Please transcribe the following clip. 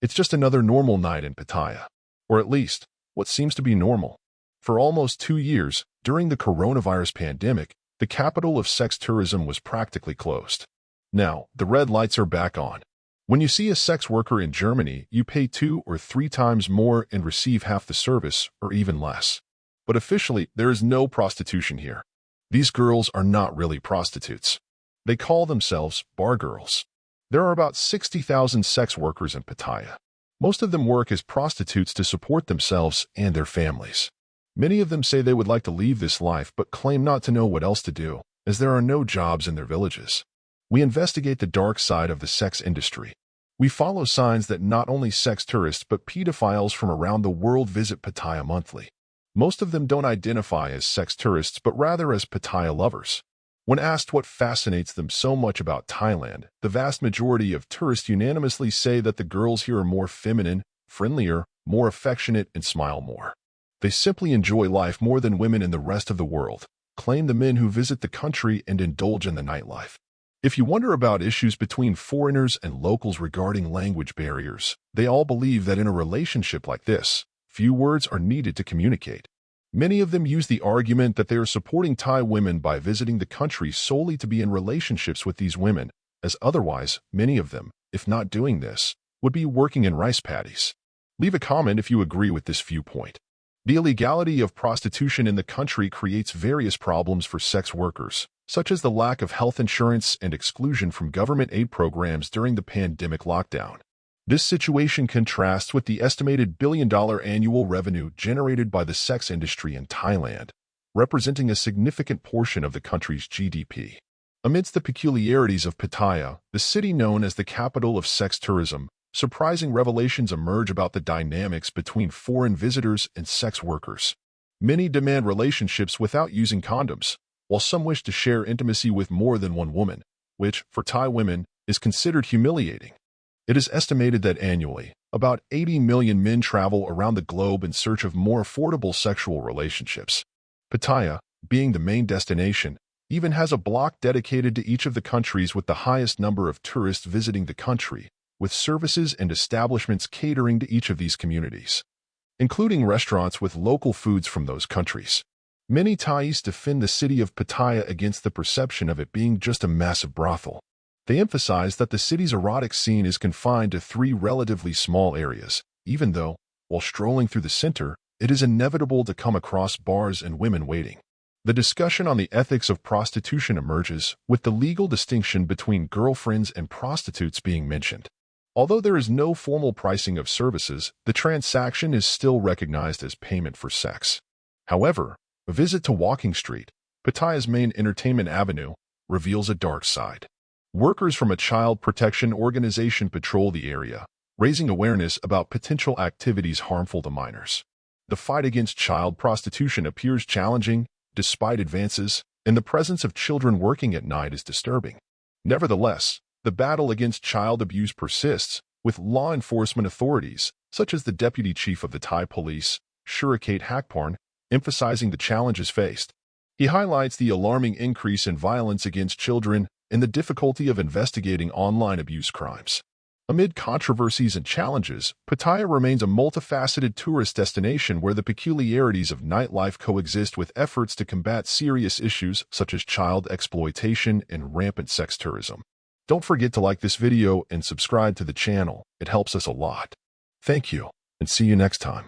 It's just another normal night in Pattaya. Or at least, what seems to be normal. For almost 2 years, during the coronavirus pandemic, the capital of sex tourism was practically closed. Now, the red lights are back on. When you see a sex worker in Germany, you pay 2 or 3 times more and receive half the service, or even less. But officially, there is no prostitution here. These girls are not really prostitutes. They call themselves bar girls. There are about 60,000 sex workers in Pattaya. Most of them work as prostitutes to support themselves and their families. Many of them say they would like to leave this life but claim not to know what else to do, as there are no jobs in their villages. We investigate the dark side of the sex industry. We follow signs that not only sex tourists but pedophiles from around the world visit Pattaya monthly. Most of them don't identify as sex tourists but rather as Pattaya lovers. When asked what fascinates them so much about Thailand, the vast majority of tourists unanimously say that the girls here are more feminine, friendlier, more affectionate, and smile more. They simply enjoy life more than women in the rest of the world, claim the men who visit the country and indulge in the nightlife. If you wonder about issues between foreigners and locals regarding language barriers, they all believe that in a relationship like this, few words are needed to communicate. Many of them use the argument that they are supporting Thai women by visiting the country solely to be in relationships with these women, as otherwise, many of them, if not doing this, would be working in rice paddies. Leave a comment if you agree with this viewpoint. The illegality of prostitution in the country creates various problems for sex workers, such as the lack of health insurance and exclusion from government aid programs during the pandemic lockdown. This situation contrasts with the estimated billion-dollar annual revenue generated by the sex industry in Thailand, representing a significant portion of the country's GDP. Amidst the peculiarities of Pattaya, the city known as the capital of sex tourism, surprising revelations emerge about the dynamics between foreign visitors and sex workers. Many demand relationships without using condoms, while some wish to share intimacy with more than one woman, which, for Thai women, is considered humiliating. It is estimated that annually, about 80 million men travel around the globe in search of more affordable sexual relationships. Pattaya, being the main destination, even has a block dedicated to each of the countries with the highest number of tourists visiting the country, with services and establishments catering to each of these communities, including restaurants with local foods from those countries. Many Thais defend the city of Pattaya against the perception of it being just a massive brothel. They emphasize that the city's erotic scene is confined to 3 relatively small areas, even though, while strolling through the center, it is inevitable to come across bars and women waiting. The discussion on the ethics of prostitution emerges, with the legal distinction between girlfriends and prostitutes being mentioned. Although there is no formal pricing of services, the transaction is still recognized as payment for sex. However, a visit to Walking Street, Pattaya's main entertainment avenue, reveals a dark side. Workers from a child protection organization patrol the area, raising awareness about potential activities harmful to minors. The fight against child prostitution appears challenging, despite advances, and the presence of children working at night is disturbing. Nevertheless, the battle against child abuse persists, with law enforcement authorities, such as the Deputy Chief of the Thai Police Surachate Hakparn, emphasizing the challenges faced. He highlights the alarming increase in violence against children and the difficulty of investigating online abuse crimes. Amid controversies and challenges, Pattaya remains a multifaceted tourist destination where the peculiarities of nightlife coexist with efforts to combat serious issues such as child exploitation and rampant sex tourism. Don't forget to like this video and subscribe to the channel. It helps us a lot. Thank you, and see you next time.